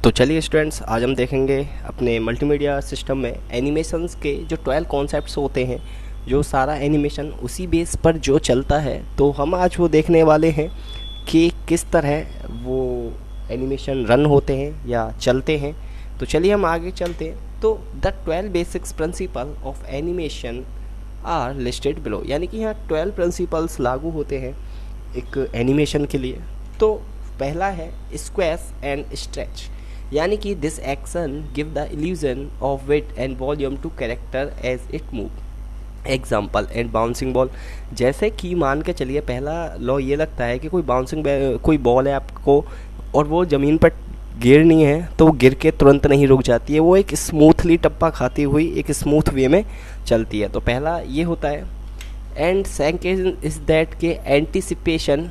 तो चलिए स्टूडेंट्स, आज हम देखेंगे अपने मल्टीमीडिया सिस्टम में एनिमेशंस के जो 12 कॉन्सेप्ट्स होते हैं, जो सारा एनिमेशन उसी बेस पर जो चलता है। तो हम आज वो देखने वाले हैं कि किस तरह वो एनिमेशन रन होते हैं या चलते हैं। तो चलिए हम आगे चलते हैं। तो the 12 basics principle of animation are listed below, यानी कि यहाँ 12 प्रिंसिपल्स लागू होते हैं एक एनिमेशन के लिए। तो पहला है स्क्वैश एंड स्ट्रेच, यानी कि this action give the illusion of weight and volume to character as it move. Example and bouncing ball, जैसे कि मान के चलिए पहला लॉ ये लगता है कि कोई बॉल है आपको और वो ज़मीन पर गिरनी है, तो वो गिर के तुरंत नहीं रुक जाती है, वो एक स्मूथली टप्पा खाती हुई एक स्मूथ वे में चलती है। तो पहला ये होता है। एंड सेकंड इज दैट के एंटिसिपेशन,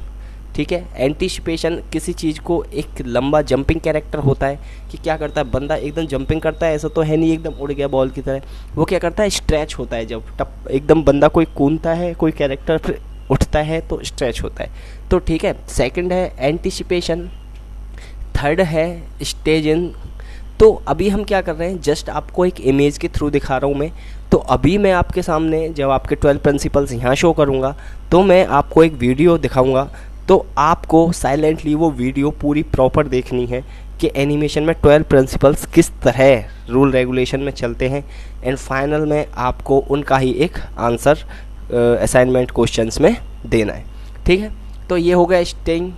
ठीक है। एंटिसिपेशन किसी चीज़ को एक लंबा जंपिंग कैरेक्टर होता है कि क्या करता है, बंदा एकदम जंपिंग करता है, ऐसा तो है नहीं एकदम उड़ गया बॉल की तरह। वो क्या करता है, स्ट्रेच होता है। जब टप एकदम बंदा कोई कूदता है, कोई कैरेक्टर फिर उठता है तो स्ट्रेच होता है। तो ठीक है, सेकंड है एंटिसिपेशन, थर्ड है स्टेजिंग। तो अभी हम क्या कर रहे हैं, जस्ट आपको एक इमेज के थ्रू दिखा रहा हूँ मैं। तो अभी मैं आपके सामने जब आपके 12 प्रिंसिपल्स यहाँ शो करूँगा तो मैं आपको एक वीडियो दिखाऊँगा। तो आपको साइलेंटली वो वीडियो पूरी प्रॉपर देखनी है कि एनिमेशन में 12 प्रिंसिपल्स किस तरह रूल रेगुलेशन में चलते हैं। एंड फाइनल में आपको उनका ही एक आंसर असाइनमेंट क्वेश्चंस में देना है, ठीक है। तो ये हो गया स्टेइंग,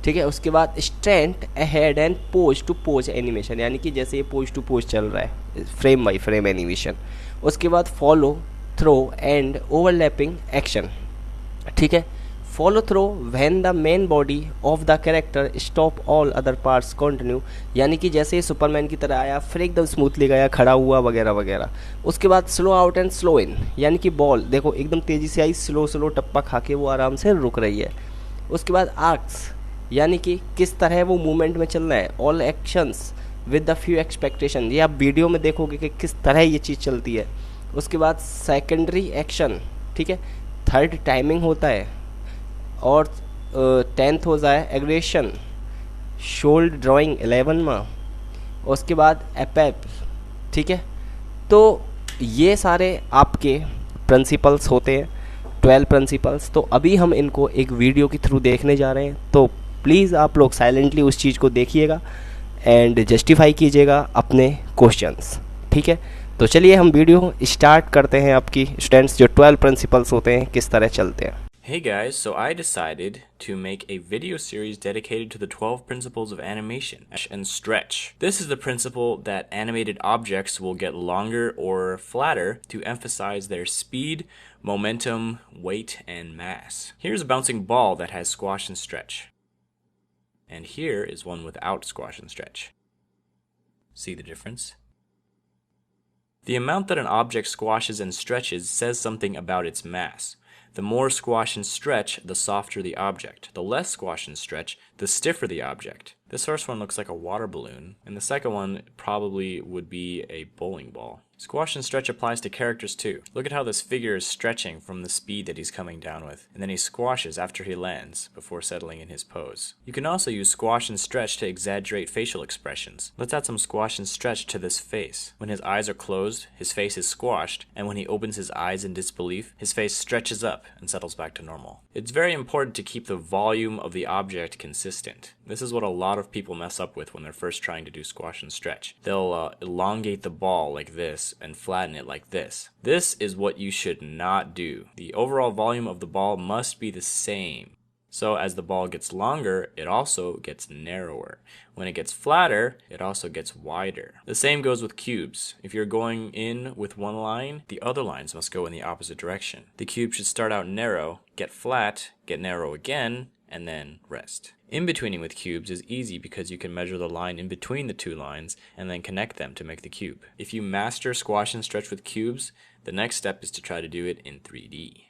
ठीक है। उसके बाद stand ahead and pose to pose animation, यानी कि जैसे ये पोज टू पोज चल रहा है, फ्रेम बाई फ्रेम एनिमेशन। उसके बाद follow through and overlapping action, ठीक है। Follow through when the main body of the character stop all other parts continue, यानी कि जैसे सुपरमैन की तरह आया फिर एकदम स्मूथली गया, खड़ा हुआ वगैरह वगैरह। उसके बाद स्लो आउट एंड स्लो इन, यानी कि बॉल देखो एकदम तेज़ी से आई, स्लो स्लो टप्पा खा के वो आराम से रुक रही है। उसके बाद आर्क्स, यानी कि किस तरह वो मूवमेंट में चल रहा है। All actions with the few expectation, ये आप वीडियो में देखोगे कि किस तरह ये चीज़ चलती है। उसके बाद सेकेंडरी एक्शन, ठीक है। थर्ड टाइमिंग होता है। और 10th हो जाए एग्रेशन, शोल्ड ड्राइंग 11वां। उसके बाद एपेप, ठीक है। तो ये सारे आपके प्रिंसिपल्स होते हैं, 12 प्रिंसिपल्स। तो अभी हम इनको एक वीडियो के थ्रू देखने जा रहे हैं। तो प्लीज़ आप लोग साइलेंटली उस चीज़ को देखिएगा एंड जस्टिफाई कीजिएगा अपने क्वेश्चंस, ठीक है। तो चलिए हम वीडियो स्टार्ट करते हैं। आपकी स्टूडेंट्स जो 12 प्रिंसिपल्स होते हैं किस तरह चलते हैं। Hey guys, so I decided to make a video series dedicated to the 12 principles of animation and stretch. This is the principle that animated objects will get longer or flatter to emphasize their speed, momentum, weight, and mass. Here's a bouncing ball that has squash and stretch. And here is one without squash and stretch. See the difference? The amount that an object squashes and stretches says something about its mass. The more squash and stretch, the softer the object. The less squash and stretch, the stiffer the object. This first one looks like a water balloon, and the second one probably would be a bowling ball. Squash and stretch applies to characters too. Look at how this figure is stretching from the speed that he's coming down with, and then he squashes after he lands before settling in his pose. You can also use squash and stretch to exaggerate facial expressions. Let's add some squash and stretch to this face. When his eyes are closed, his face is squashed, and when he opens his eyes in disbelief, his face stretches up and settles back to normal. It's very important to keep the volume of the object consistent. This is what a lot of people mess up with when they're first trying to do squash and stretch. They'll elongate the ball like this and flatten it like this. This is what you should not do. The overall volume of the ball must be the same. So as the ball gets longer, it also gets narrower. When it gets flatter, it also gets wider. The same goes with cubes. If you're going in with one line, the other lines must go in the opposite direction. The cube should start out narrow, get flat, get narrow again, and then rest. In-betweening with cubes is easy because you can measure the line in between the two lines and then connect them to make the cube. If you master squash and stretch with cubes, the next step is to try to do it in 3D.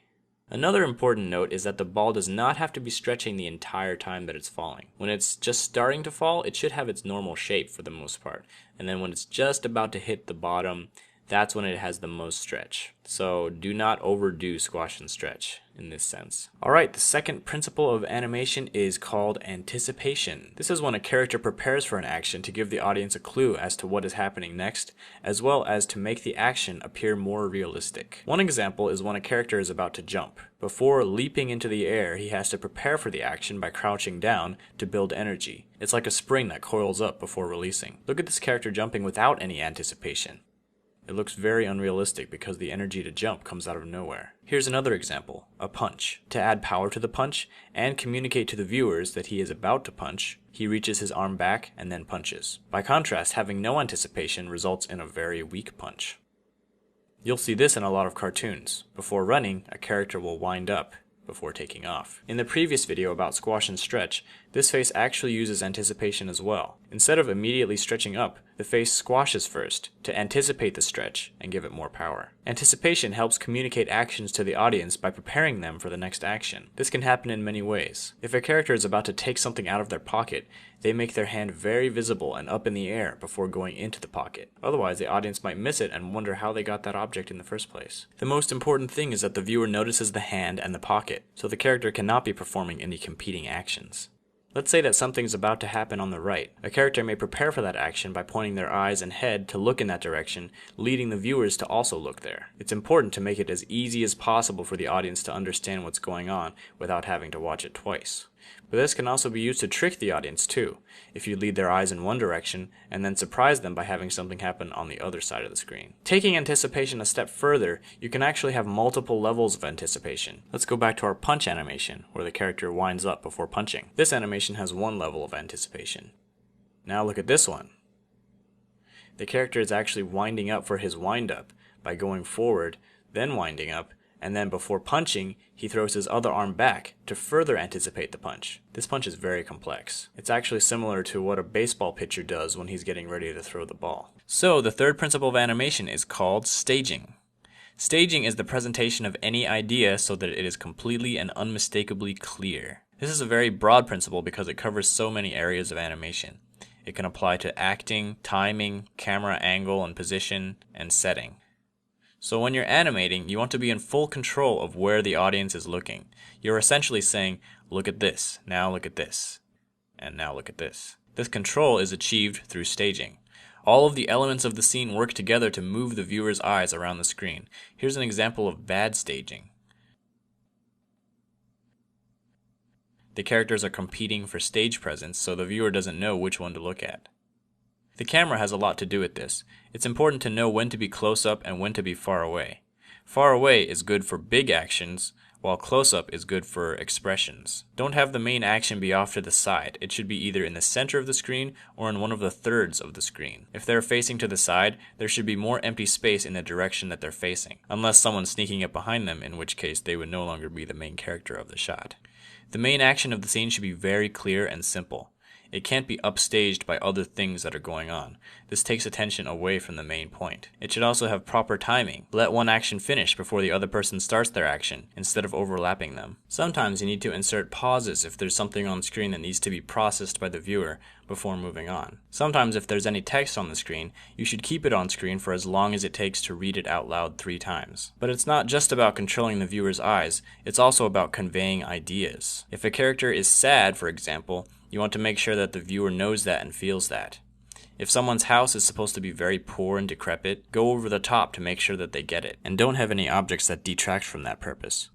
Another important note is that the ball does not have to be stretching the entire time that it's falling. When it's just starting to fall, it should have its normal shape for the most part. And then when it's just about to hit the bottom, that's when it has the most stretch. So do not overdo squash and stretch in this sense. Alright, the second principle of animation is called anticipation. This is when a character prepares for an action to give the audience a clue as to what is happening next, as well as to make the action appear more realistic. One example is when a character is about to jump. Before leaping into the air, he has to prepare for the action by crouching down to build energy. It's like a spring that coils up before releasing. Look at this character jumping without any anticipation. It looks very unrealistic because the energy to jump comes out of nowhere. Here's another example, a punch. To add power to the punch and communicate to the viewers that he is about to punch, he reaches his arm back and then punches. By contrast, having no anticipation results in a very weak punch. You'll see this in a lot of cartoons. Before running, a character will wind up before taking off. In the previous video about squash and stretch, this face actually uses anticipation as well. Instead of immediately stretching up, the face squashes first to anticipate the stretch and give it more power. Anticipation helps communicate actions to the audience by preparing them for the next action. This can happen in many ways. If a character is about to take something out of their pocket, they make their hand very visible and up in the air before going into the pocket. Otherwise, the audience might miss it and wonder how they got that object in the first place. The most important thing is that the viewer notices the hand and the pocket, so the character cannot be performing any competing actions. Let's say that something's about to happen on the right. A character may prepare for that action by pointing their eyes and head to look in that direction, leading the viewers to also look there. It's important to make it as easy as possible for the audience to understand what's going on without having to watch it twice. But this can also be used to trick the audience too, if you lead their eyes in one direction and then surprise them by having something happen on the other side of the screen. Taking anticipation a step further, you can actually have multiple levels of anticipation. Let's go back to our punch animation, where the character winds up before punching. This animation has one level of anticipation. Now look at this one. The character is actually winding up for his wind up by going forward, then winding up, and then before punching, he throws his other arm back to further anticipate the punch. This punch is very complex. It's actually similar to what a baseball pitcher does when he's getting ready to throw the ball. So the third principle of animation is called staging. Staging is the presentation of any idea so that it is completely and unmistakably clear. This is a very broad principle because it covers so many areas of animation. It can apply to acting, timing, camera angle and position, and setting. So when you're animating, you want to be in full control of where the audience is looking. You're essentially saying, look at this, now look at this, and now look at this. This control is achieved through staging. All of the elements of the scene work together to move the viewer's eyes around the screen. Here's an example of bad staging. The characters are competing for stage presence, so the viewer doesn't know which one to look at. The camera has a lot to do with this. It's important to know when to be close up and when to be far away. Far away is good for big actions, while close up is good for expressions. Don't have the main action be off to the side. It should be either in the center of the screen or in one of the thirds of the screen. If they're facing to the side, there should be more empty space in the direction that they're facing, unless someone's sneaking up behind them, in which case they would no longer be the main character of the shot. The main action of the scene should be very clear and simple. It can't be upstaged by other things that are going on. This takes attention away from the main point. It should also have proper timing. Let one action finish before the other person starts their action, instead of overlapping them. Sometimes you need to insert pauses if there's something on screen that needs to be processed by the viewer before moving on. Sometimes if there's any text on the screen, you should keep it on screen for as long as it takes to read it out loud 3 times. But it's not just about controlling the viewer's eyes, it's also about conveying ideas. If a character is sad, for example, you want to make sure that the viewer knows that and feels that. If someone's house is supposed to be very poor and decrepit, go over the top to make sure that they get it, and don't have any objects that detract from that purpose.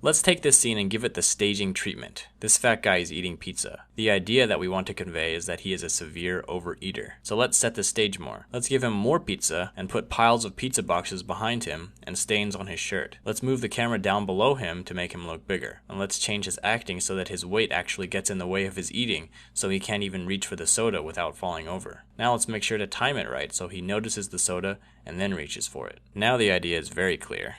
Let's take this scene and give it the staging treatment. This fat guy is eating pizza. The idea that we want to convey is that he is a severe overeater. So let's set the stage more. Let's give him more pizza and put piles of pizza boxes behind him and stains on his shirt. Let's move the camera down below him to make him look bigger. And let's change his acting so that his weight actually gets in the way of his eating, so he can't even reach for the soda without falling over. Now let's make sure to time it right so he notices the soda and then reaches for it. Now the idea is very clear.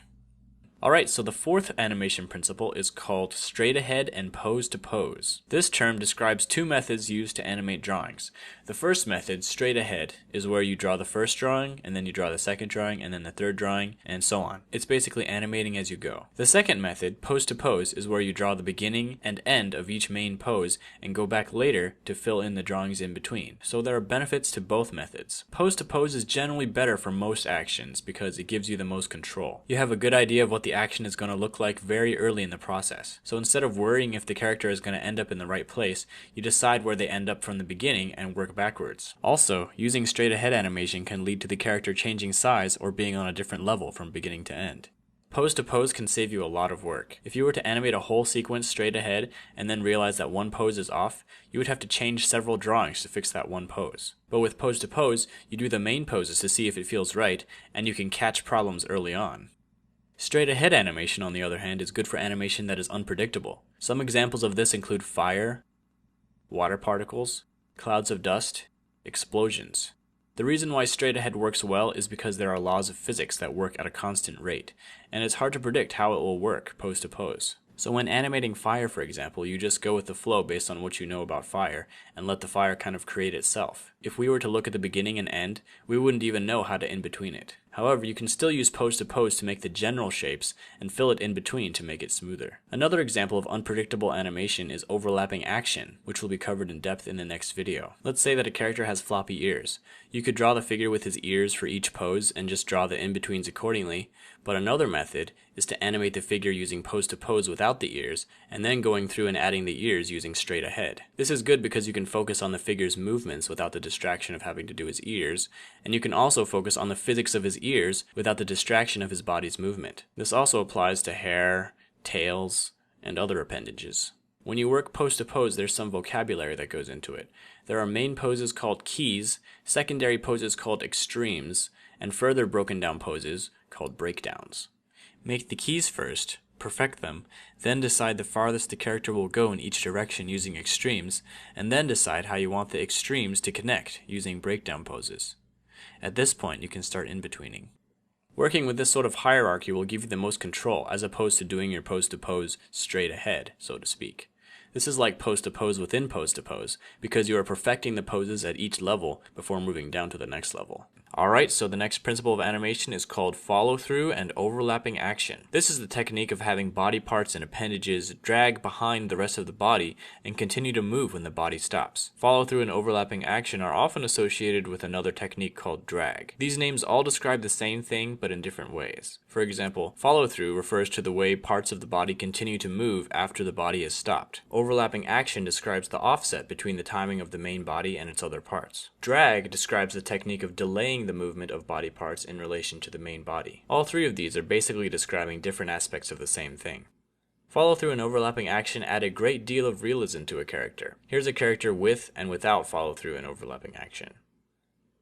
Alright, so the fourth animation principle is called straight ahead and pose to pose. This term describes two methods used to animate drawings. The first method, straight ahead, is where you draw the first drawing, and then you draw the second drawing, and then the third drawing, and so on. It's basically animating as you go. The second method, pose to pose, is where you draw the beginning and end of each main pose and go back later to fill in the drawings in between. So there are benefits to both methods. Pose to pose is generally better for most actions because it gives you the most control. You have a good idea of what the action is going to look like very early in the process. So instead of worrying if the character is going to end up in the right place, you decide where they end up from the beginning and work backwards. Also, using straight ahead animation can lead to the character changing size or being on a different level from beginning to end. Pose to pose can save you a lot of work. If you were to animate a whole sequence straight ahead and then realize that one pose is off, you would have to change several drawings to fix that one pose. But with pose to pose, you do the main poses to see if it feels right, and you can catch problems early on. Straight ahead animation, on the other hand, is good for animation that is unpredictable. Some examples of this include fire, water particles, clouds of dust, explosions. The reason why straight ahead works well is because there are laws of physics that work at a constant rate, and it's hard to predict how it will work pose to pose. So when animating fire, for example, you just go with the flow based on what you know about fire, and let the fire kind of create itself. If we were to look at the beginning and end, we wouldn't even know how to in between it. However, you can still use pose to pose to make the general shapes and fill it in between to make it smoother. Another example of unpredictable animation is overlapping action, which will be covered in depth in the next video. Let's say that a character has floppy ears. You could draw the figure with his ears for each pose and just draw the in-betweens accordingly, but another method is to animate the figure using pose to pose without the ears, and then going through and adding the ears using straight ahead. This is good because you can focus on the figure's movements without the distraction of having to do his ears, and you can also focus on the physics of his ears without the distraction of his body's movement. This also applies to hair, tails, and other appendages. When you work pose to pose, there's some vocabulary that goes into it. There are main poses called keys, secondary poses called extremes, and further broken down poses called breakdowns. Make the keys first, perfect them, then decide the farthest the character will go in each direction using extremes, and then decide how you want the extremes to connect using breakdown poses. At this point, you can start in-betweening. Working with this sort of hierarchy will give you the most control, as opposed to doing your pose to pose straight ahead, so to speak. This is like pose to pose within pose to pose, because you are perfecting the poses at each level before moving down to the next level. Alright, so the next principle of animation is called follow-through and overlapping action. This is the technique of having body parts and appendages drag behind the rest of the body and continue to move when the body stops. Follow-through and overlapping action are often associated with another technique called drag. These names all describe the same thing but in different ways. For example, follow-through refers to the way parts of the body continue to move after the body is stopped. Overlapping action describes the offset between the timing of the main body and its other parts. Drag describes the technique of delaying the movement of body parts in relation to the main body. All three of these are basically describing different aspects of the same thing. Follow-through and overlapping action add a great deal of realism to a character. Here's a character with and without follow-through and overlapping action.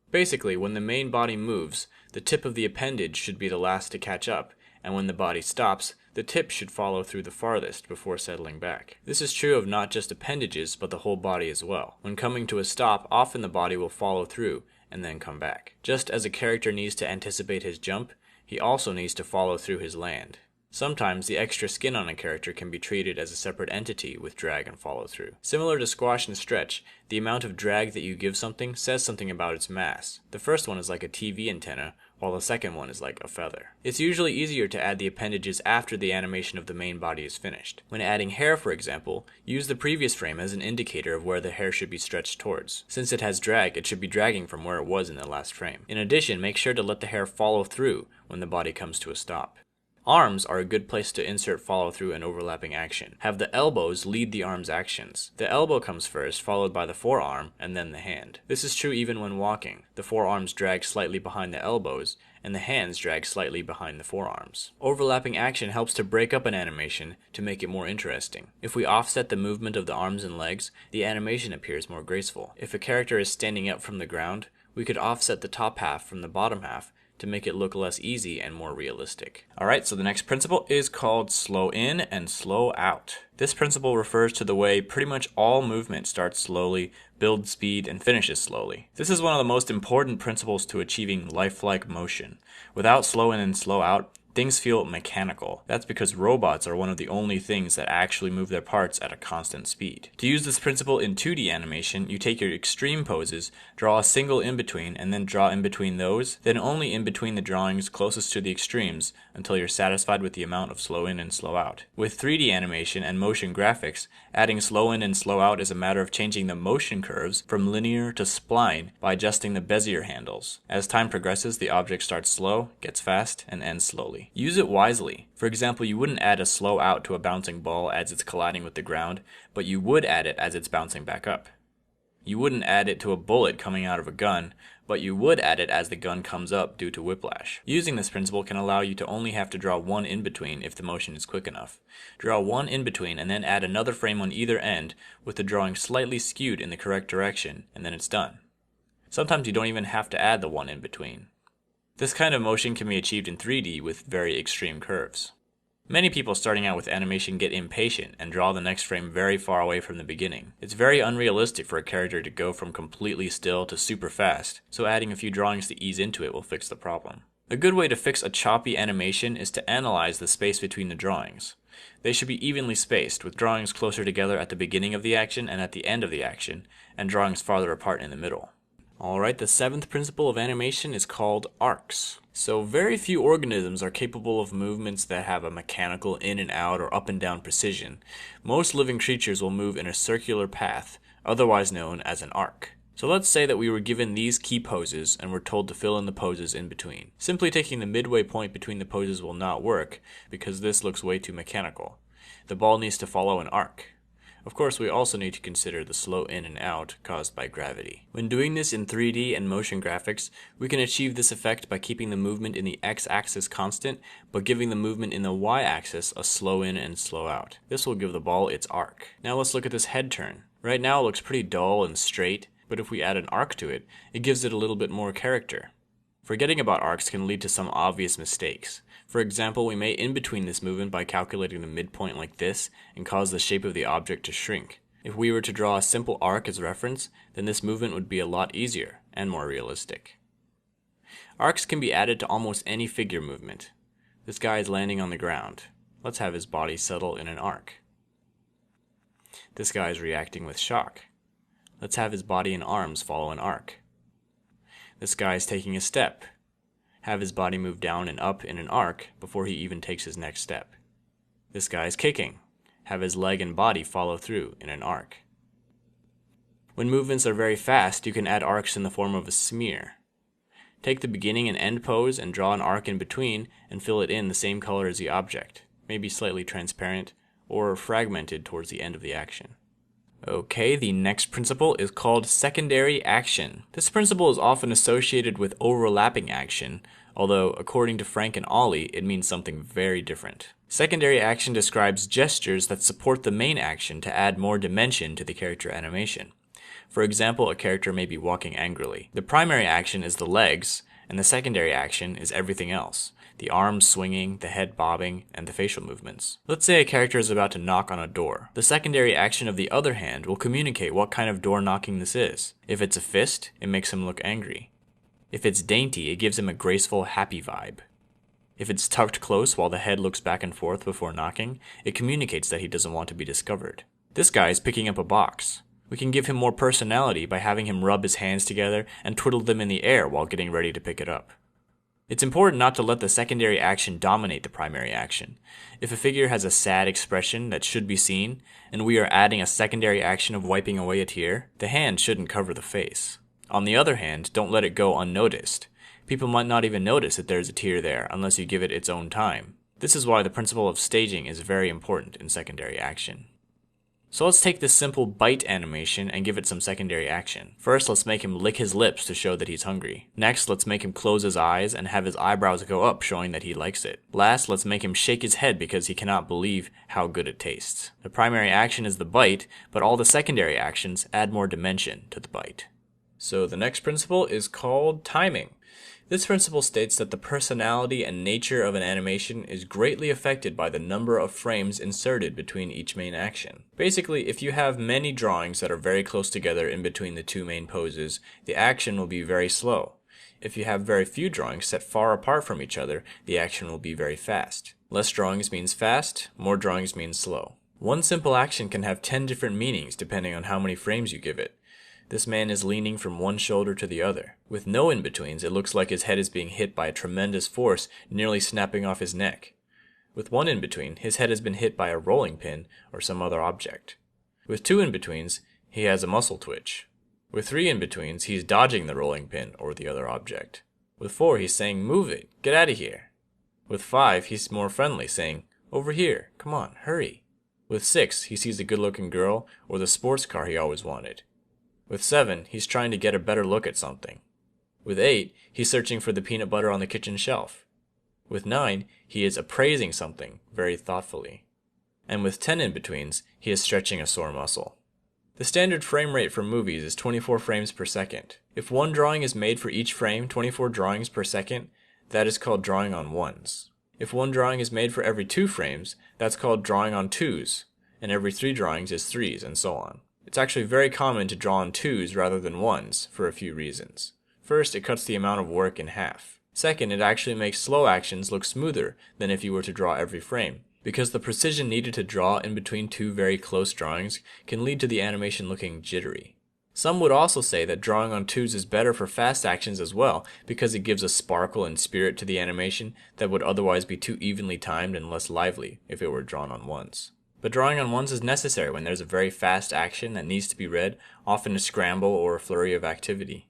Basically, when the main body moves, the tip of the appendage should be the last to catch up, and when the body stops, the tip should follow through the farthest before settling back. This is true of not just appendages, but the whole body as well. When coming to a stop, often the body will follow through and then come back. Just as a character needs to anticipate his jump, he also needs to follow through his land. Sometimes the extra skin on a character can be treated as a separate entity with drag and follow through. Similar to squash and stretch, the amount of drag that you give something says something about its mass. The first one is like a TV antenna, while the second one is like a feather. It's usually easier to add the appendages after the animation of the main body is finished. When adding hair, for example, use the previous frame as an indicator of where the hair should be stretched towards. Since it has drag, it should be dragging from where it was in the last frame. In addition, make sure to let the hair follow through when the body comes to a stop. Arms are a good place to insert follow-through and overlapping action. Have the elbows lead the arm's actions. The elbow comes first, followed by the forearm, and then the hand. This is true even when walking. The forearms drag slightly behind the elbows, and the hands drag slightly behind the forearms. Overlapping action helps to break up an animation to make it more interesting. If we offset the movement of the arms and legs, the animation appears more graceful. If a character is standing up from the ground, we could offset the top half from the bottom half to make it look less easy and more realistic. Alright, so the next principle is called slow in and slow out. This principle refers to the way pretty much all movement starts slowly, builds speed, and finishes slowly. This is one of the most important principles to achieving lifelike motion. Without slow in and slow out, Things feel mechanical. That's because robots are one of the only things that actually move their parts at a constant speed. To use this principle in 2D animation, you take your extreme poses, draw a single in-between, and then draw in between those, then only in between the drawings closest to the extremes until you're satisfied with the amount of slow in and slow out. With 3D animation and motion graphics, adding slow in and slow out is a matter of changing the motion curves from linear to spline by adjusting the Bezier handles. As time progresses, the object starts slow, gets fast, and ends slowly. Use it wisely. For example, you wouldn't add a slow out to a bouncing ball as it's colliding with the ground, but you would add it as it's bouncing back up. You wouldn't add it to a bullet coming out of a gun, but you would add it as the gun comes up due to whiplash. Using this principle can allow you to only have to draw one in-between if the motion is quick enough. Draw one in-between and then add another frame on either end with the drawing slightly skewed in the correct direction, and then it's done. Sometimes you don't even have to add the one in-between. This kind of motion can be achieved in 3D with very extreme curves. Many people starting out with animation get impatient and draw the next frame very far away from the beginning. It's very unrealistic for a character to go from completely still to super fast, so adding a few drawings to ease into it will fix the problem. A good way to fix a choppy animation is to analyze the space between the drawings. They should be evenly spaced, with drawings closer together at the beginning of the action and at the end of the action, and drawings farther apart in the middle. Alright, the 7th principle of animation is called arcs. So very few organisms are capable of movements that have a mechanical in and out or up and down precision. Most living creatures will move in a circular path, otherwise known as an arc. So let's say that we were given these key poses and were told to fill in the poses in between. Simply taking the midway point between the poses will not work, because this looks way too mechanical. The ball needs to follow an arc. Of course, we also need to consider the slow in and out caused by gravity. When doing this in 3D and motion graphics, we can achieve this effect by keeping the movement in the x-axis constant, but giving the movement in the y-axis a slow in and slow out. This will give the ball its arc. Now let's look at this head turn. Right now it looks pretty dull and straight, but if we add an arc to it, it gives it a little bit more character. Forgetting about arcs can lead to some obvious mistakes. For example, we may in-between this movement by calculating the midpoint like this and cause the shape of the object to shrink. If we were to draw a simple arc as reference, then this movement would be a lot easier and more realistic. Arcs can be added to almost any figure movement. This guy is landing on the ground. Let's have his body settle in an arc. This guy is reacting with shock. Let's have his body and arms follow an arc. This guy is taking a step. Have his body move down and up in an arc before he even takes his next step. This guy is kicking. Have his leg and body follow through in an arc. When movements are very fast, you can add arcs in the form of a smear. Take the beginning and end pose and draw an arc in between and fill it in the same color as the object, maybe slightly transparent or fragmented towards the end of the action. Okay, the next principle is called secondary action. This principle is often associated with overlapping action, although according to Frank and Ollie, it means something very different. Secondary action describes gestures that support the main action to add more dimension to the character animation. For example, a character may be walking angrily. The primary action is the legs, and the secondary action is everything else. The arms swinging, the head bobbing, and the facial movements. Let's say a character is about to knock on a door. The secondary action of the other hand will communicate what kind of door knocking this is. If it's a fist, it makes him look angry. If it's dainty, it gives him a graceful, happy vibe. If it's tucked close while the head looks back and forth before knocking, it communicates that he doesn't want to be discovered. This guy is picking up a box. We can give him more personality by having him rub his hands together and twiddle them in the air while getting ready to pick it up. It's important not to let the secondary action dominate the primary action. If a figure has a sad expression that should be seen, and we are adding a secondary action of wiping away a tear, the hand shouldn't cover the face. On the other hand, don't let it go unnoticed. People might not even notice that there's a tear there unless you give it its own time. This is why the principle of staging is very important in secondary action. So let's take this simple bite animation and give it some secondary action. First, let's make him lick his lips to show that he's hungry. Next, let's make him close his eyes and have his eyebrows go up, showing that he likes it. Last, let's make him shake his head because he cannot believe how good it tastes. The primary action is the bite, but all the secondary actions add more dimension to the bite. So the next principle is called timing. This principle states that the personality and nature of an animation is greatly affected by the number of frames inserted between each main action. Basically, if you have many drawings that are very close together in between the two main poses, the action will be very slow. If you have very few drawings set far apart from each other, the action will be very fast. Less drawings means fast, more drawings means slow. One simple action can have 10 different meanings depending on how many frames you give it. This man is leaning from one shoulder to the other. With no in-betweens, it looks like his head is being hit by a tremendous force, nearly snapping off his neck. With one in-between, his head has been hit by a rolling pin or some other object. With two in-betweens, he has a muscle twitch. With three in-betweens, he's dodging the rolling pin or the other object. With four, he's saying, "Move it, get out of here." With five, he's more friendly, saying, "Over here, come on, hurry." With six, he sees a good-looking girl or the sports car he always wanted. With seven, he's trying to get a better look at something. With eight, he's searching for the peanut butter on the kitchen shelf. With 9, he is appraising something very thoughtfully. And with 10 in-betweens, he is stretching a sore muscle. The standard frame rate for movies is 24 frames per second. If one drawing is made for each frame, 24 drawings per second, that is called drawing on ones. If one drawing is made for every 2 frames, that's called drawing on twos, and every 3 drawings is threes, and so on. It's actually very common to draw on twos rather than ones for a few reasons. First, it cuts the amount of work in half. Second, it actually makes slow actions look smoother than if you were to draw every frame, because the precision needed to draw in between 2 very close drawings can lead to the animation looking jittery. Some would also say that drawing on twos is better for fast actions as well, because it gives a sparkle and spirit to the animation that would otherwise be too evenly timed and less lively if it were drawn on ones. But drawing on ones is necessary when there's a very fast action that needs to be read, often a scramble or a flurry of activity.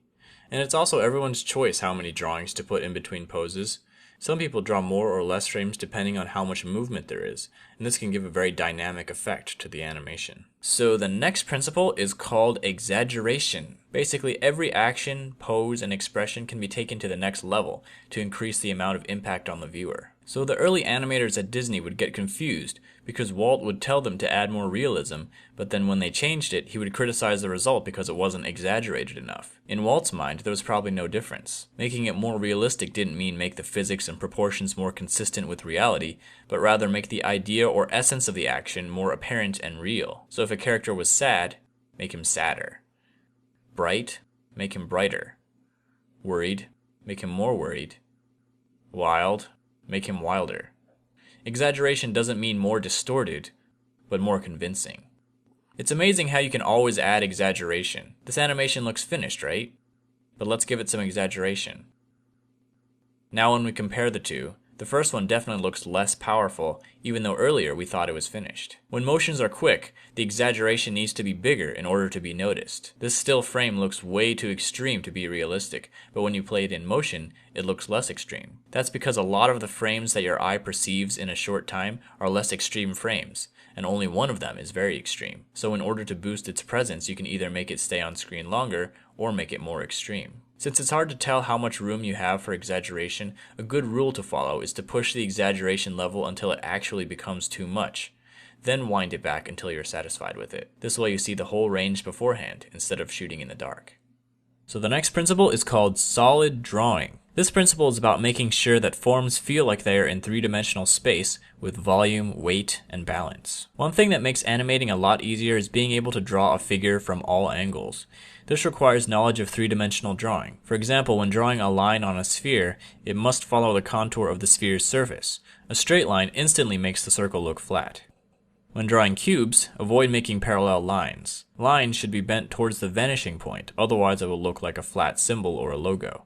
And it's also everyone's choice how many drawings to put in between poses. Some people draw more or less frames depending on how much movement there is, and this can give a very dynamic effect to the animation. So the next principle is called exaggeration. Basically, every action, pose, and expression can be taken to the next level to increase the amount of impact on the viewer. So the early animators at Disney would get confused because Walt would tell them to add more realism, but then when they changed it, he would criticize the result because it wasn't exaggerated enough. In Walt's mind, there was probably no difference. Making it more realistic didn't mean make the physics and proportions more consistent with reality, but rather make the idea or essence of the action more apparent and real. So if a character was sad, make him sadder. Bright, make him brighter. Worried, make him more worried. Wild, make him wilder. Exaggeration doesn't mean more distorted, but more convincing. It's amazing how you can always add exaggeration. This animation looks finished, right? But let's give it some exaggeration. Now when we compare the two, the first one definitely looks less powerful, even though earlier we thought it was finished. When motions are quick, the exaggeration needs to be bigger in order to be noticed. This still frame looks way too extreme to be realistic, but when you play it in motion, it looks less extreme. That's because a lot of the frames that your eye perceives in a short time are less extreme frames, and only one of them is very extreme. So in order to boost its presence, you can either make it stay on screen longer, or make it more extreme. Since it's hard to tell how much room you have for exaggeration, a good rule to follow is to push the exaggeration level until it actually becomes too much. Then wind it back until you're satisfied with it. This way you see the whole range beforehand, instead of shooting in the dark. So the next principle is called solid drawing. This principle is about making sure that forms feel like they are in 3-dimensional space with volume, weight, and balance. One thing that makes animating a lot easier is being able to draw a figure from all angles. This requires knowledge of 3-dimensional drawing. For example, when drawing a line on a sphere, it must follow the contour of the sphere's surface. A straight line instantly makes the circle look flat. When drawing cubes, avoid making parallel lines. Lines should be bent towards the vanishing point, otherwise it will look like a flat symbol or a logo.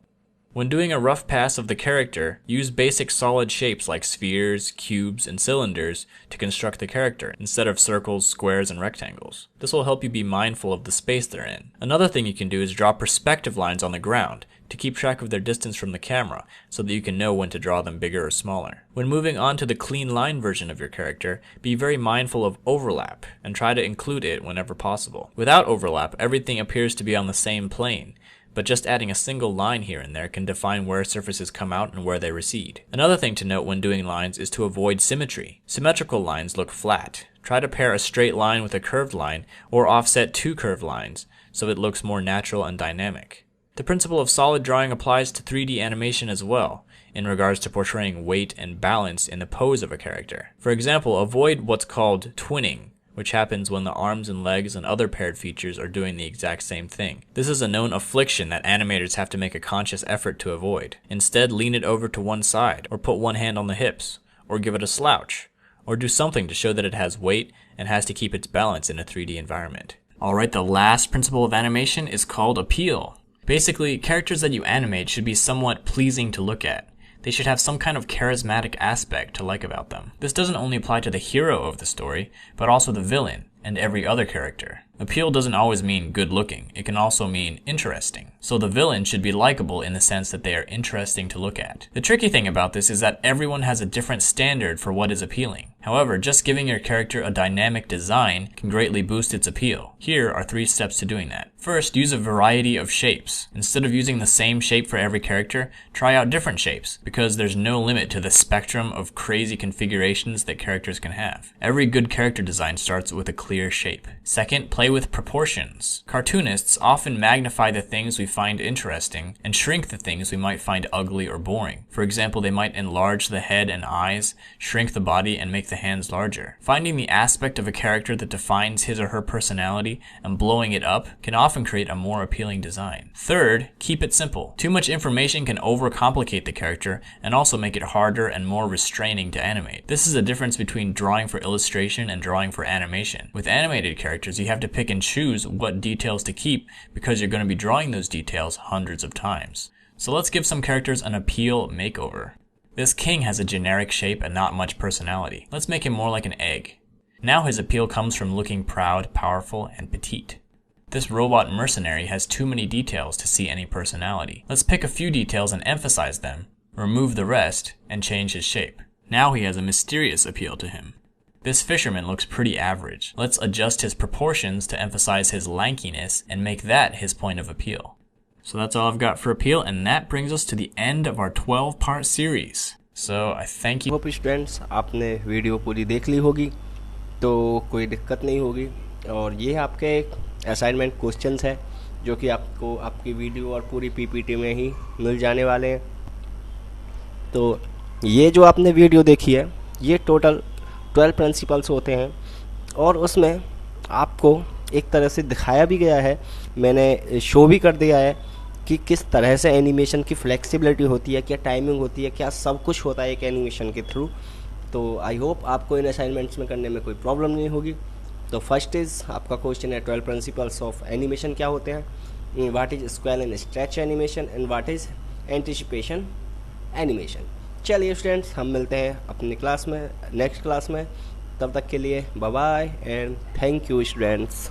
When doing a rough pass of the character, use basic solid shapes like spheres, cubes, and cylinders to construct the character, instead of circles, squares, and rectangles. This will help you be mindful of the space they're in. Another thing you can do is draw perspective lines on the ground to keep track of their distance from the camera, so that you can know when to draw them bigger or smaller. When moving on to the clean line version of your character, be very mindful of overlap, and try to include it whenever possible. Without overlap, everything appears to be on the same plane, but just adding a single line here and there can define where surfaces come out and where they recede. Another thing to note when doing lines is to avoid symmetry. Symmetrical lines look flat. Try to pair a straight line with a curved line, or offset 2 curved lines, so it looks more natural and dynamic. The principle of solid drawing applies to 3D animation as well, in regards to portraying weight and balance in the pose of a character. For example, avoid what's called twinning, which happens when the arms and legs and other paired features are doing the exact same thing. This is a known affliction that animators have to make a conscious effort to avoid. Instead, lean it over to one side, or put one hand on the hips, or give it a slouch, or do something to show that it has weight and has to keep its balance in a 3D environment. Alright, the last principle of animation is called appeal. Basically, characters that you animate should be somewhat pleasing to look at. They should have some kind of charismatic aspect to like about them. This doesn't only apply to the hero of the story, but also the villain and every other character. Appeal doesn't always mean good looking, it can also mean interesting. So the villain should be likable in the sense that they are interesting to look at. The tricky thing about this is that everyone has a different standard for what is appealing. However, just giving your character a dynamic design can greatly boost its appeal. Here are 3 steps to doing that. First, use a variety of shapes. Instead of using the same shape for every character, try out different shapes, because there's no limit to the spectrum of crazy configurations that characters can have. Every good character design starts with a clear shape. Second, play with proportions. Cartoonists often magnify the things we find interesting and shrink the things we might find ugly or boring. For example, they might enlarge the head and eyes, shrink the body, and make the hands larger. Finding the aspect of a character that defines his or her personality and blowing it up can often create a more appealing design. Third, keep it simple. Too much information can overcomplicate the character and also make it harder and more restraining to animate. This is the difference between drawing for illustration and drawing for animation. With animated characters, you have to pick and choose what details to keep because you're going to be drawing those details hundreds of times. So let's give some characters an appeal makeover. This king has a generic shape and not much personality. Let's make him more like an egg. Now his appeal comes from looking proud, powerful, and petite. This robot mercenary has too many details to see any personality. Let's pick a few details and emphasize them, remove the rest, and change his shape. Now he has a mysterious appeal to him. This fisherman looks pretty average. Let's adjust his proportions to emphasize his lankiness and make that his point of appeal. So that's all I've got for appeal, and that brings us to the end of our 12-part series. So I thank you. Hope students आपने video पूरी देख ली होगी, तो कोई दिक्कत नहीं होगी। और ये आपके असाइनमेंट क्वेश्चंस है जो कि आपको आपकी वीडियो और पूरी पीपीटी में ही मिल जाने वाले हैं। तो ये जो आपने वीडियो देखी है, ये टोटल 12 प्रिंसिपल्स होते हैं और उसमें आपको एक तरह से दिखाया भी गया है, मैंने शो भी कर दिया है कि किस तरह से एनिमेशन की फ्लेक्सिबिलिटी होती है, क्या टाइमिंग होती है, क्या सब कुछ होता है एक एनिमेशन के थ्रू। तो आई होप आपको इन असाइनमेंट्स में करने में कोई प्रॉब्लम नहीं होगी। तो फर्स्ट इज़ आपका क्वेश्चन है 12 प्रिंसिपल्स ऑफ एनिमेशन क्या होते हैं, what is square and stretch animation and what is anticipation animation. चलिए स्टूडेंट्स, हम मिलते हैं अपनी क्लास में, नेक्स्ट क्लास में। तब तक के लिए bye bye and thank you students.